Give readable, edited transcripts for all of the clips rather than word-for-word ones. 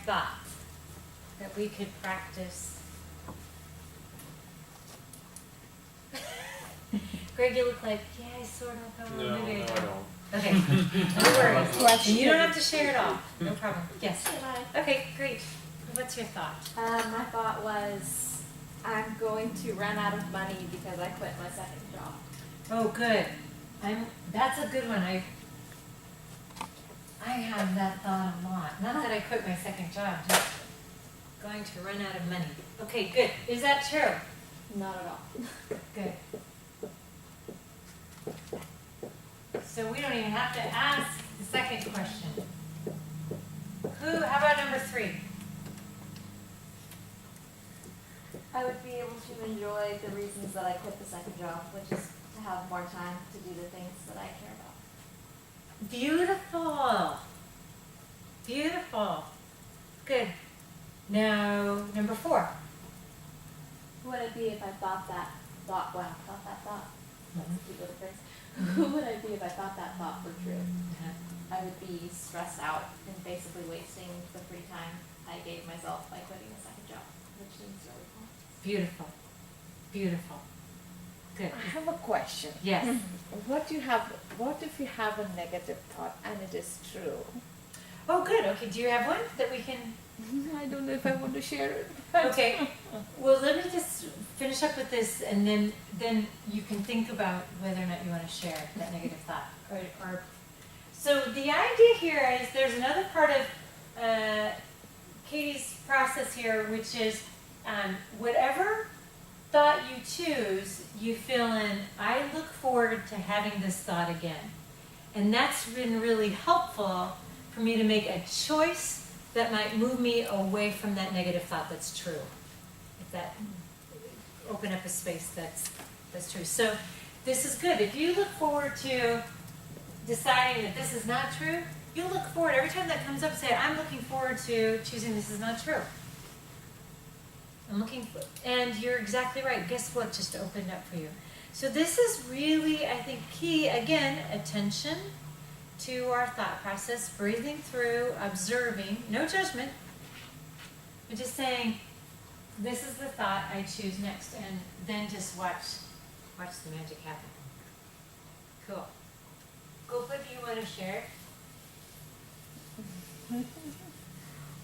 thought that we could practice? Greg, you look like, yeah, I sort of, No, maybe no, I I don't. don't. Okay, no worries. And you don't have to share it all, no problem. Yes. Hi. Okay, great. What's your thought? My thought was, I'm going to run out of money because I quit my second job. Oh, good. That's a good one. I have that thought a lot. Not that I quit my second job, just going to run out of money. Okay, good. Is that true? Not at all. Good. So we don't even have to ask the second question. How about number 3? I would be able to enjoy the reasons that I quit the second job, which is to have more time to do the things that I care about. Beautiful. Beautiful. Good. Now, number 4. Who would I be if I thought that thought, that's a cute little phrase. Who would I be if I thought that thought were true? I would be stressed out and basically wasting the free time I gave myself by quitting the second job, which seems really fun. Beautiful. Beautiful. Good. I have a question. Yes. What if you have a negative thought and it is true? Oh, good. Okay, do you have one that we can... I don't know if I want to share it. Okay. Well, let me just finish up with this, and then you can think about whether or not you want to share that negative thought. So the idea here is there's another part of Katie's process here, which is whatever thought you choose, you fill in, I look forward to having this thought again. And that's been really helpful for me to make a choice that might move me away from that negative thought that's true. If that open up a space that's true. So this is good. If you look forward to deciding that this is not true, you look forward every time that comes up, say, I'm looking forward to choosing this is not true. I'm looking for, and you're exactly right. Guess what just opened up for you? So this is really, I think, key. Again, attention to our thought process, breathing through, observing, no judgment, but just saying, this is the thought I choose next, and then just watch the magic happen. Cool. Gopa, do you want to share?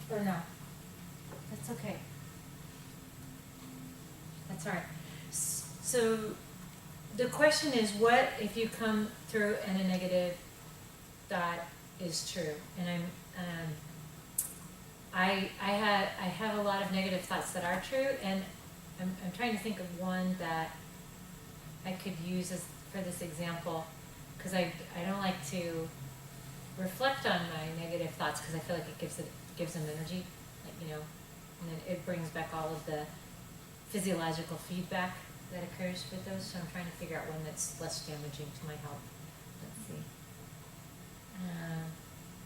Or no? That's okay. That's all right. So the question is, what if you come through and a negative thought is true? And I have a lot of negative thoughts that are true, and I'm trying to think of one that I could use for this example, because I don't like to reflect on my negative thoughts because I feel like it gives them energy, like, and then it brings back all of the physiological feedback that occurs with those. So I'm trying to figure out one that's less damaging to my health. Let's see.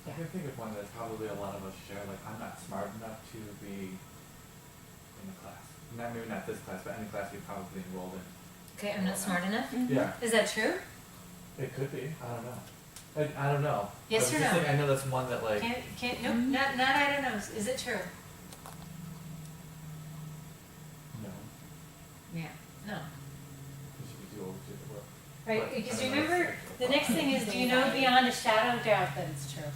I can think of one that probably a lot of us share, like, I'm not smart enough to be in a class. Maybe not this class, but any class you probably enrolled in. Okay, I'm not smart enough? Yeah. Is that true? It could be. I don't know. I don't know. Yes or no? I know that's one that, like... Nope, not I don't know. Is it true? No. Yeah, no. Because you could do the work. Right, But because I don't know remember, if it's the next thing is, do you know beyond a shadow of doubt that it's true?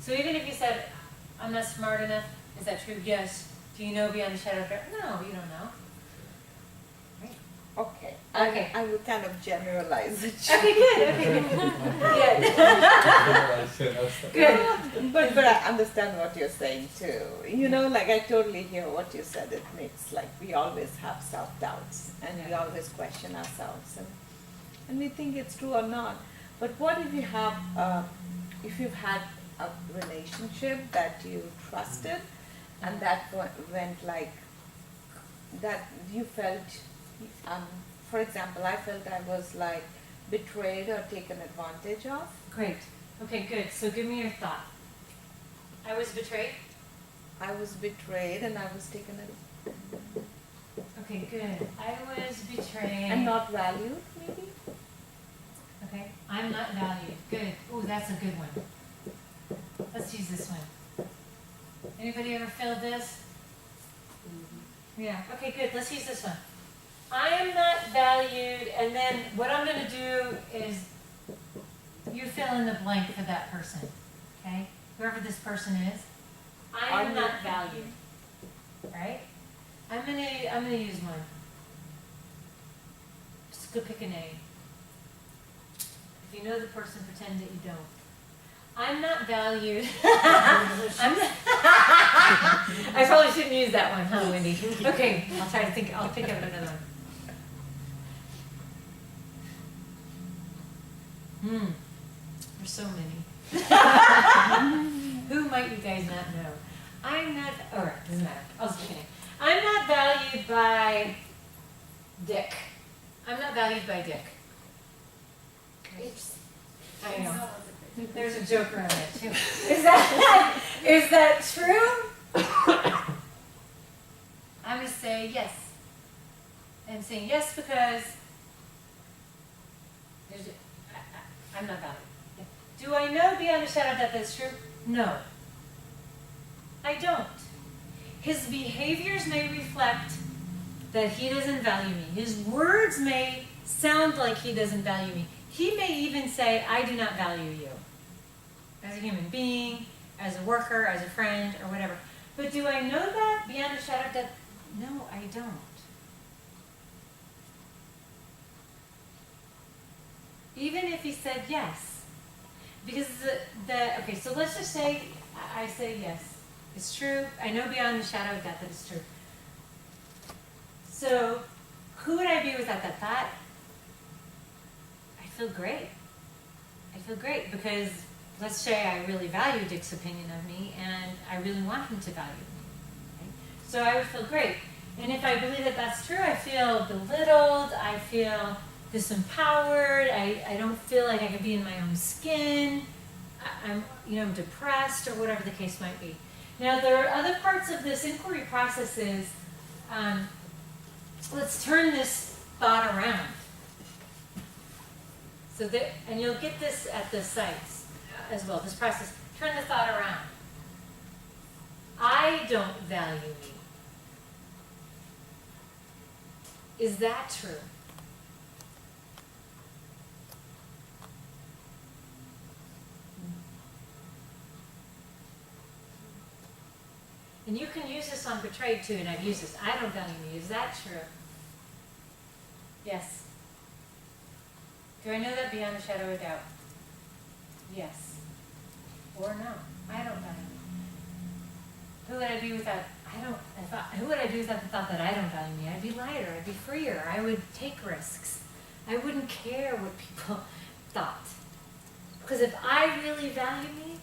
So even if you said, I'm not smart enough, is that true? Yes. Do you know beyond a shadow of doubt? No, you don't know. Right. Okay. Okay. I will kind of generalize it. Okay, good, okay, good. Good. But I understand what you're saying too. Like I totally hear what you said. It makes like we always have self-doubts and we always question ourselves and we think it's true or not. But what if you have, if you've had a relationship that you trusted and that went like, that you felt, for example, I felt I was like betrayed or taken advantage of. Great. Okay, good. So give me your thought. I was betrayed? I was betrayed and I was taken advantage. Okay, good. I was betrayed. And not valued, maybe? Okay, I'm not valued. Good. Ooh, that's a good one. Let's use this one. Anybody ever filled this? Yeah, okay, good, let's use this one. I am not valued, and then what I'm gonna do is, you fill in the blank for that person, okay? Whoever this person is. I am not valued, right? I'm gonna use one. Just go pick a name. If you know the person, pretend that you don't. I'm not valued. I'm not I probably shouldn't use that one, huh, Wendy? Okay, I'll try to think, I'll pick up another one. There's so many. Who might you guys not know? I'm not, or doesn't matter, I'll just pick a name. I'm not valued by Dick. I'm not valued by Dick. Oops. I know. There's a joke around it too. Is that true? I'm gonna say yes. I'm saying yes because I'm not valued. Do I know beyond a shadow of doubt that's true? No. I don't. His behaviors may reflect that he doesn't value me. His words may sound like he doesn't value me. He may even say, I do not value you. As a human being, as a worker, as a friend, or whatever. But do I know that beyond a shadow of doubt? No, I don't. Even if he said yes. Because okay, so let's just say, I say yes. It's true. I know beyond the shadow of doubt that it's true. So, who would I be without that thought? I feel great. I feel great because let's say I really value Dick's opinion of me and I really want him to value me. Right? So I would feel great. And if I believe that that's true, I feel belittled, I feel disempowered, I don't feel like I can be in my own skin, I'm depressed or whatever the case might be. Now there are other parts of this inquiry process is, let's turn this thought around. So that, and you'll get this at the sites as well, this process. Turn the thought around. I don't value me. Is that true? And you can use this on betrayed too, and I've used this. I don't value me. Is that true? Yes. Do I know that beyond a shadow of doubt? Yes. Or no. I don't value me. Who would I be without? Who would I be without the thought that I don't value me? I'd be lighter. I'd be freer. I would take risks. I wouldn't care what people thought. Because if I really value me,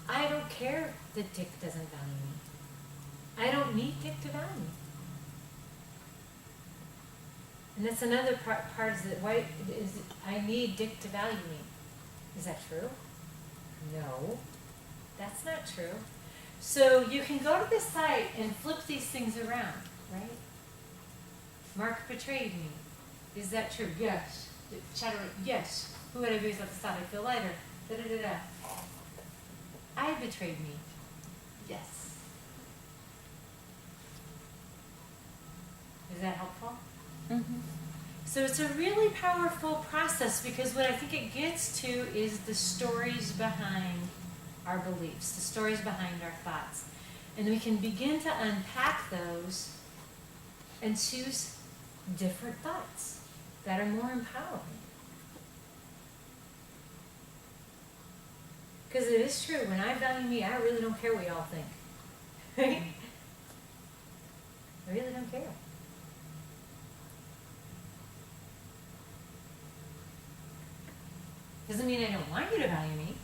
I don't care that Dick doesn't value me. I don't need Dick to value me. And that's another part is that I need Dick to value me. Is that true? No, that's not true. So you can go to the site and flip these things around, right? Mark betrayed me. Is that true? Yes. Shadow, yes. Who would I be without the thought? I feel lighter. Da da da da. I betrayed me. Yes. Is that helpful? Mm-hmm. So it's a really powerful process because what I think it gets to is the stories behind our beliefs, the stories behind our thoughts. And we can begin to unpack those and choose different thoughts that are more empowering. Because it is true, when I value me, I really don't care what y'all think. Right? I really don't care. Doesn't mean I don't want you to value me,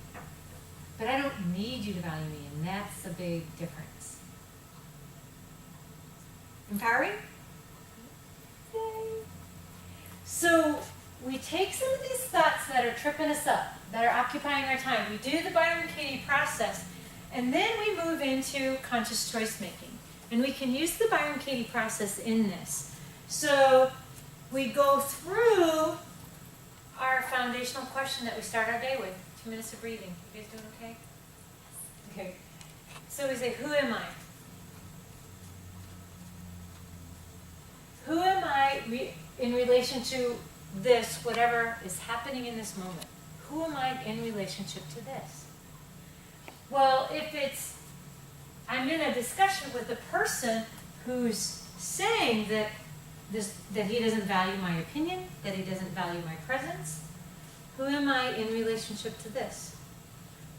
but I don't need you to value me, and that's a big difference. Empowering? Yay. So we take some of these thoughts that are tripping us up, that are occupying our time. We do the Byron-Katie process, and then we move into conscious choice making. And we can use the Byron-Katie process in this. So we go through our foundational question that we start our day with. 2 minutes of breathing. You guys doing okay? Okay. So we say, who am I? Who am I in relation to this, whatever is happening in this moment? Who am I in relationship to this? Well, if I'm in a discussion with a person who's saying that he doesn't value my opinion, that he doesn't value my presence, who am I in relationship to this?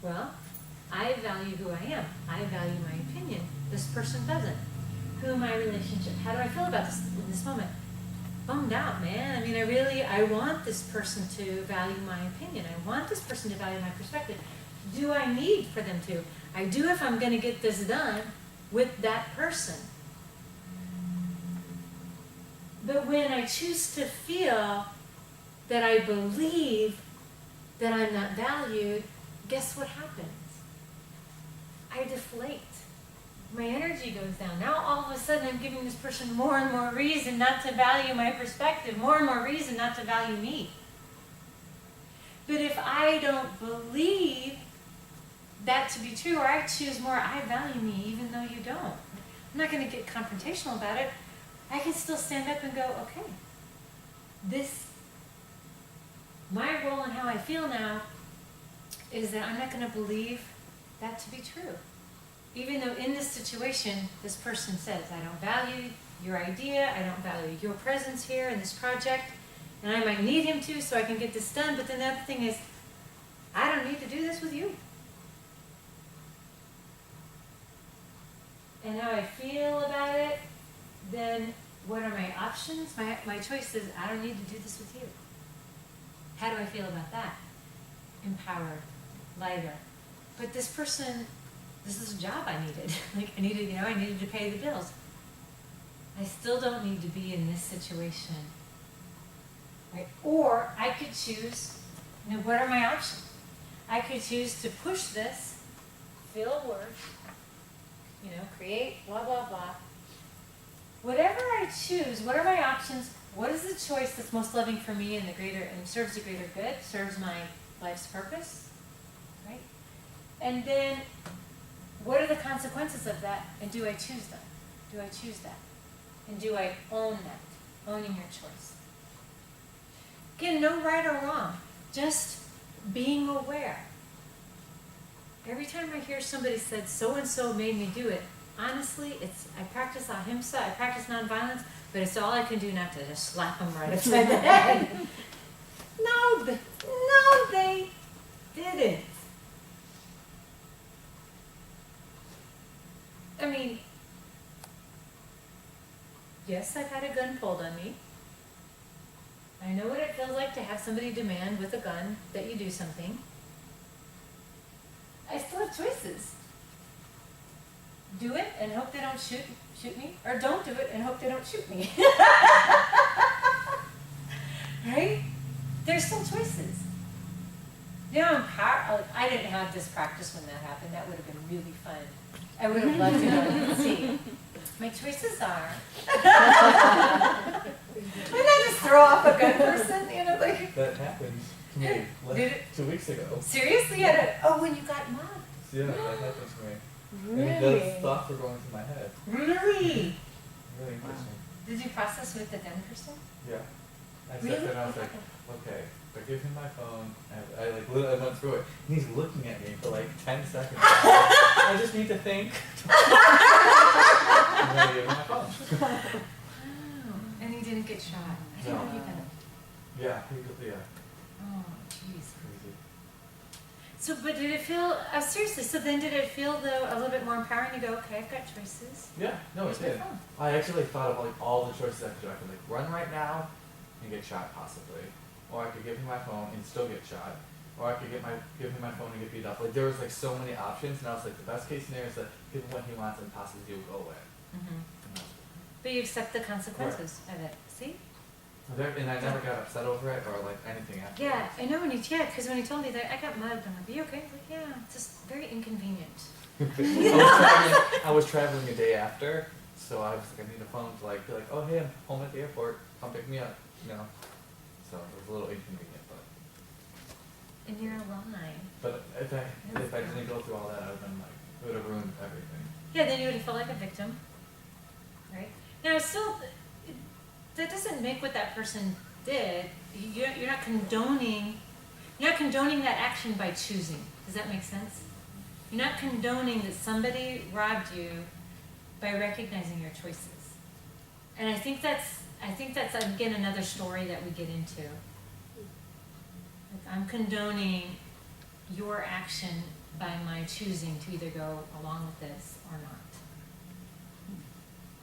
Well, I value who I am. I value my opinion. This person doesn't. Who am I in relationship? How do I feel about this in this moment? Bummed out, man. I mean, I want this person to value my opinion. I want this person to value my perspective. Do I need for them to? I do if I'm going to get this done with that person. But when I choose to feel that I believe that I'm not valued, guess what happens? I deflate. My energy goes down. Now all of a sudden I'm giving this person more and more reason not to value my perspective, more and more reason not to value me. But if I don't believe that to be true, or I choose more, I value me even though you don't. I'm not going to get confrontational about it. I can still stand up and go, okay, my role in how I feel now is that I'm not going to believe that to be true. Even though in this situation, this person says, I don't value your idea, I don't value your presence here in this project, and I might need him to so I can get this done, but then the other thing is, I don't need to do this with you. And how I feel about it, then what are my options? My choice is, I don't need to do this with you. How do I feel about that? Empowered, lighter. But this person, this is a job I needed. Like I needed to pay the bills. I still don't need to be in this situation. Right? Or I could choose, what are my options? I could choose to push this, feel worse, create, blah, blah, blah. Whatever I choose, what are my options? What is the choice that's most loving for me and serves the greater good, serves my life's purpose, right? And then, what are the consequences of that? And do I choose them? Do I choose that? And do I own that? Owning your choice. Again, no right or wrong. Just being aware. Every time I hear somebody said, so-and-so made me do it, honestly, I practice ahimsa, I practice nonviolence, but it's all I can do not to just slap them right upside the head. No, they didn't. I mean, yes, I've had a gun pulled on me. I know what it feels like to have somebody demand with a gun that you do something. I still have choices. Do it and hope they don't shoot me, or don't do it and hope they don't shoot me. Right? There's still choices. I didn't have this practice when that happened. That would have been really fun. I would have loved to know and see. My choices are. Why not just throw off a gun person? Like. That happened to me Did it? 2 weeks ago. Seriously? When you got mugged? Yeah, that happened to me. Really? And those thoughts were going through my head. Really? Really interesting. Did you process with the gun person? Yeah. I sat Really? there and I was like, okay, if I give him my phone, and I literally went through it, and he's looking at me for 10 seconds. I just need to think. And then I gave him my phone. Wow. And he didn't get shot. I didn't No. know you got. Yeah, Oh, jeez. crazy. So, but did it feel, seriously, so then did it feel a little bit more empowering to go, okay, I've got choices? Yeah, no, it It's did. fun. I actually thought of all the choices I could do. I could run right now and get shot possibly, or I could give him my phone and still get shot, or I could give him my phone and get beat up. There was so many options, and I was the best case scenario is that give him what he wants and possibly he will go away. Mm-hmm. And that's- But you accept the consequences of it, see? And I never got upset over it or anything after. Yeah, I know because when he told me that, I got mugged, I'm like, are you okay? He's like, yeah, it's just very inconvenient. I was traveling a day after, so I was I need a phone to be like, oh hey, I'm home at the airport, come pick me up, So it was a little inconvenient, And you're alive. but if I didn't go through all that, I would have been It would have ruined everything. Yeah, then you would have felt like a victim, right? Now, still, that doesn't make what that person did. You're not condoning. You're not condoning that action by choosing. Does that make sense? You're not condoning that somebody robbed you by recognizing your choices. And I think that's again another story that we get into. Like, I'm condoning your action by my choosing to either go along with this or not.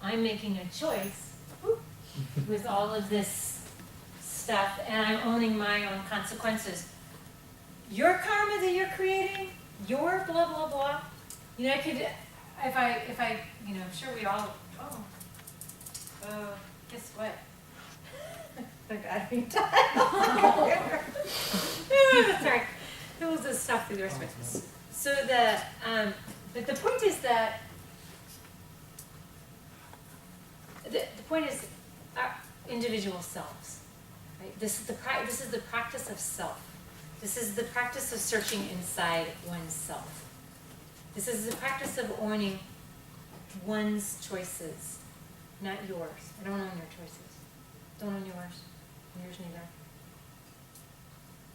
I'm making a choice with all of this stuff, and I'm owning my own consequences. Your karma that you're creating, your blah blah blah. You know, I could, if I, you know, I'm sure we all. Guess what? I got me done. Sorry, it was the stuff through the rest of it. So but the point is that the point is our individual selves. Right? This is the practice of self. This is the practice of searching inside oneself. This is the practice of owning one's choices, not yours. I don't own your choices. Don't own yours. Yours neither.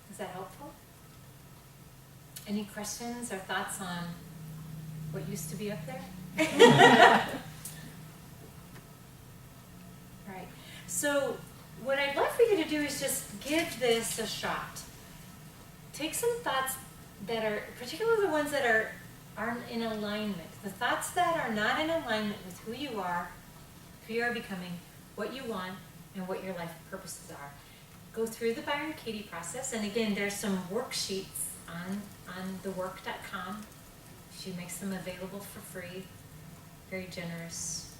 Is that helpful? Any questions or thoughts on what used to be up there? Right. So what I'd love for you to do is just give this a shot. Take some thoughts that are, particularly the ones that aren't in alignment. The thoughts that are not in alignment with who you are becoming, what you want, and what your life purposes are. Go through the Byron Katie process, and again, there's some worksheets on thework.com. She makes them available for free. Very generous,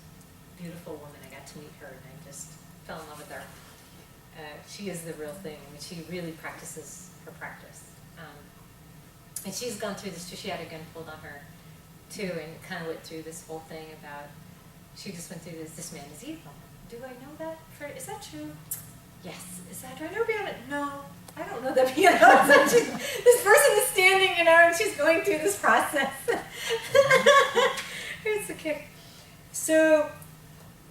beautiful woman. I got to meet her, and I just fell in love with her. She is the real thing. I mean, she really practices her practice. And she's gone through this too. She had a gun pulled on her too, and kind of went through this whole thing about, she just went through this man is evil. Do I know that? Is that true? Yes. Is that, do I know beyond it? No. I don't know that beyond it. This person is standing, you know, and she's going through this process. It's a kick. So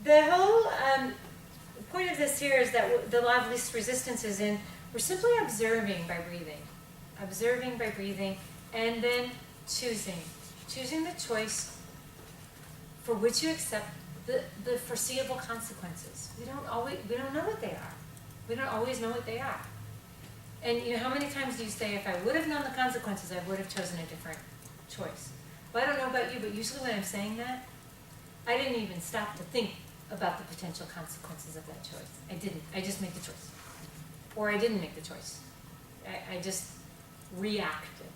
the whole point of this here is that the law of least resistance is in, we're simply observing by breathing. Observing by breathing, and then choosing the choice for which you accept the foreseeable consequences. We don't know what they are. We don't always know what they are. And you know, how many times do you say, if I would have known the consequences, I would have chosen a different choice? Well, I don't know about you, but usually when I'm saying that, I didn't even stop to think about the potential consequences of that choice. I didn't. I just made the choice. Or I didn't make the choice. I just reacted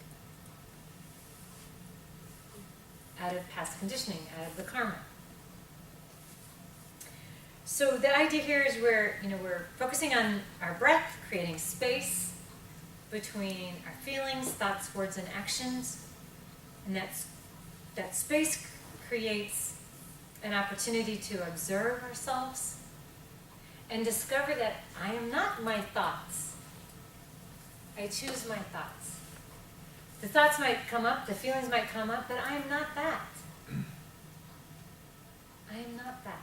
out of past conditioning, out of the karma. So the idea here is we're focusing on our breath, creating space between our feelings, thoughts, words, and actions, and that space creates an opportunity to observe ourselves and discover that I am not my thoughts. I choose my thoughts. The thoughts might come up, the feelings might come up, but I am not that. I am not that.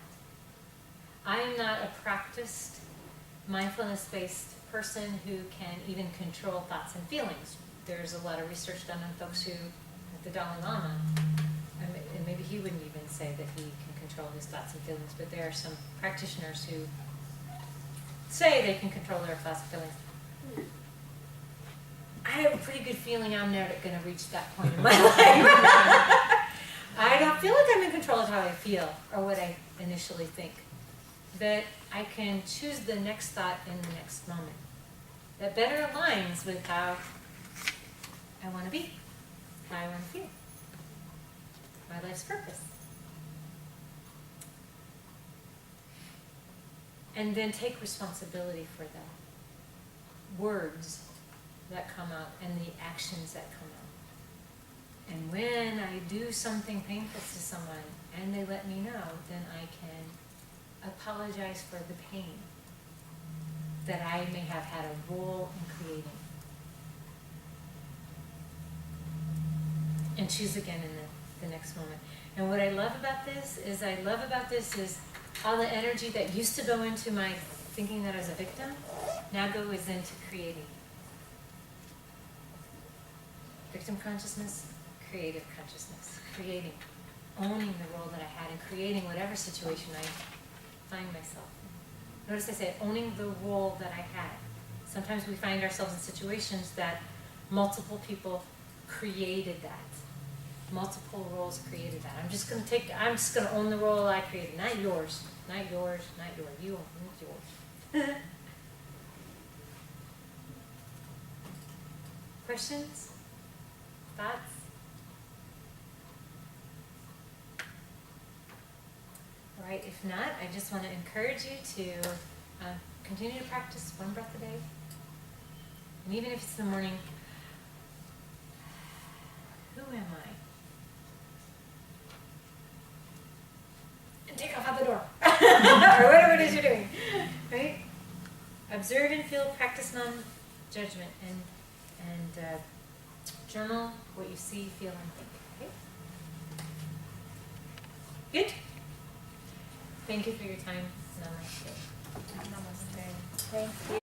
I am not a practiced, mindfulness-based person who can even control thoughts and feelings. There's a lot of research done on folks who, like the Dalai Lama, and maybe he wouldn't even say that he can control his thoughts and feelings, but there are some practitioners who say they can control their thoughts and feelings. I have a pretty good feeling I'm never going to reach that point in my life. I don't feel like I'm in control of how I feel or what I initially think. That I can choose the next thought in the next moment. That better aligns with how I want to be, how I want to feel, my life's purpose. And then take responsibility for the words that come out and the actions that come out. And when I do something painful to someone and they let me know, then I can apologize for the pain that I may have had a role in creating. And choose again in the next moment. And what I love about this is all the energy that used to go into my thinking that I was a victim now goes into creating. Victim consciousness, creative consciousness, creating, owning the role that I had and creating whatever situation I find myself in. Notice I said owning the role that I had. Sometimes we find ourselves in situations that multiple people created that. Multiple roles created that. I'm just gonna own the role I created, not yours, not yours, not yours. You own yours. Questions? Thoughts? All right, if not, I just want to encourage you to continue to practice one breath a day. And even if it's in the morning, who am I? And take off out the door. Or whatever it is you're doing. Right? Observe and feel, practice non-judgment, and journal what you see, feel, and think. Okay? Good? Thank you for your time. Namaste. Namaste. Thank you.